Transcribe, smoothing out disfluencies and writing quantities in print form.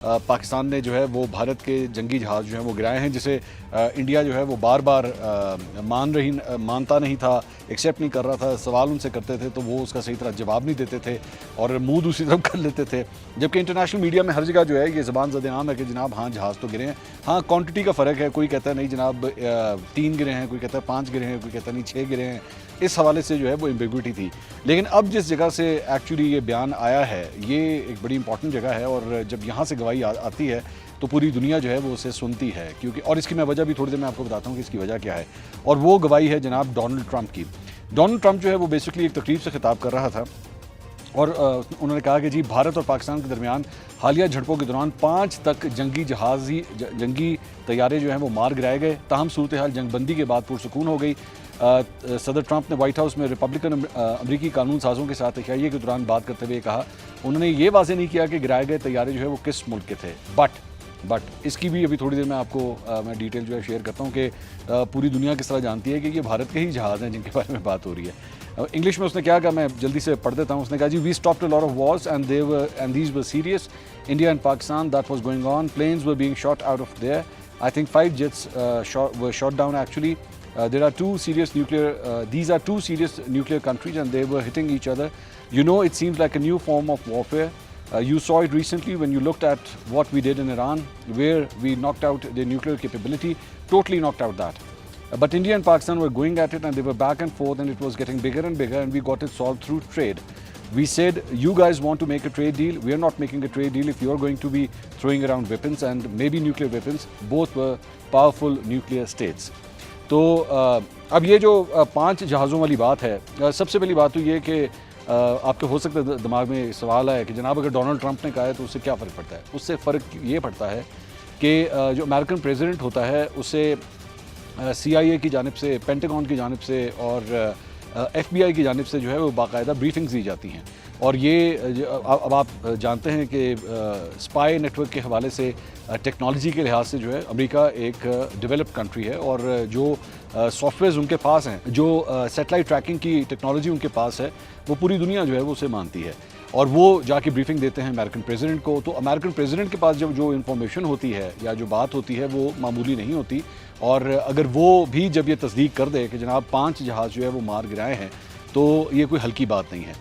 पाकिस्तान ने जो है वो भारत के जंगी जहाज़ जो हैं वो गिराए हैं, जिसे इंडिया जो है वो बार बार मानता नहीं था, एक्सेप्ट नहीं कर रहा था। सवाल उनसे करते थे तो वो उसका सही तरह जवाब नहीं देते थे और मुंह दूसरी तरफ कर लेते थे। जबकि इंटरनेशनल मीडिया में हर जगह जो है ये ज़बान ज़द-ए-आम है कि जनाब हाँ जहाज़ तो गिरे हैं, हाँ क्वांटिटी का फ़र्क है। कोई कहता है नहीं जनाब 3 गिरे हैं, कोई कहता है 5 गिरे हैं, कोई कहता है नहीं 6 गिरे हैं। इस हवाले से जो है वो एम्बिग्विटी थी। लेकिन अब जिस जगह से एक्चुअली ये बयान आया है ये एक बड़ी इंपॉर्टेंट जगह है और जब यहाँ से गवाही आती है तो पूरी दुनिया जो है वो उसे सुनती है, क्योंकि और इसकी मैं वजह भी थोड़ी देर में आपको बताता हूँ कि इसकी वजह क्या है। और वो गवाही है जनाब डोनाल्ड ट्रंप की। डोनाल्ड ट्रंप जो है वो बेसिकली एक तकरीब से खिताब कर रहा था और उन्होंने कहा कि जी भारत और पाकिस्तान के दरमियान हालिया झड़पों के दौरान 5 तक जंगी तैयारे जो हैं वो मार गिराए गए। ताहम सूरत हाल जंगबंदी के बाद पुरसुकून हो गई। सदर ट्रंप ने व्हाइट हाउस में रिपब्लिकन अमरीकी कानून साजों के साथ तैयारी के दौरान बात करते हुए कहा, उन्होंने ये वाज़ेह नहीं किया कि गिराए गए तैयारे जो है वो किस मुल्क के थे। बट इसकी भी अभी थोड़ी देर में आपको मैं डिटेल जो है शेयर करता हूँ कि पूरी दुनिया किस तरह जानती है कि ये भारत के ही जहाज़ हैं जिनके बारे में बात हो रही है। इंग्लिश में उसने क्या कहा, मैं जल्दी से पढ़ देता हूँ। उसने कहा जी we stopped a lot of wars and these were serious. India and Pakistan that was going on, planes were being shot out of there. I think 5 jets were shot down actually. These are two serious nuclear countries and they were hitting each other. You know, it seems like a new form of warfare. You saw it recently when you looked at what we did in Iran, where we knocked out their nuclear capability, totally knocked out that. But India and Pakistan were going at it and they were back and forth and it was getting bigger and bigger and we got it solved through trade. We said, you guys want to make a trade deal, we are not making a trade deal if you are going to be throwing around weapons and maybe nuclear weapons. Both were powerful nuclear states. तो अब ये जो 5 जहाज़ों वाली बात है, सबसे पहली बात तो ये कि आपके हो सकता है दिमाग में सवाल आया कि जनाब अगर डोनाल्ड ट्रंप ने कहा है तो उससे क्या फ़र्क पड़ता है। उससे फ़र्क ये पड़ता है कि जो अमेरिकन प्रेसिडेंट होता है उसे CIA की जानिब से, पेंटागन की जानिब से और FBI की जानिब से जो है वो बाकायदा ब्रीफिंग्स दी जाती हैं। और ये अब आप जानते हैं कि स्पाई नेटवर्क के हवाले से टेक्नोलॉजी के लिहाज से जो है अमेरिका एक डेवलप्ड कंट्री है और जो सॉफ्टवेयर्स उनके पास हैं, जो सैटेलाइट ट्रैकिंग की टेक्नोलॉजी उनके पास है, वो पूरी दुनिया जो है वो उसे मानती है और वो जाके ब्रीफिंग देते हैं अमेरिकन प्रेसिडेंट को। तो अमेरिकन प्रेसिडेंट के पास जब जो इन्फॉर्मेशन होती है या जो बात होती है वो मामूली नहीं होती और अगर वो भी जब ये तस्दीक कर दे कि जनाब 5 जहाज़ जो है वो मार गिराए हैं तो ये कोई हल्की बात नहीं है।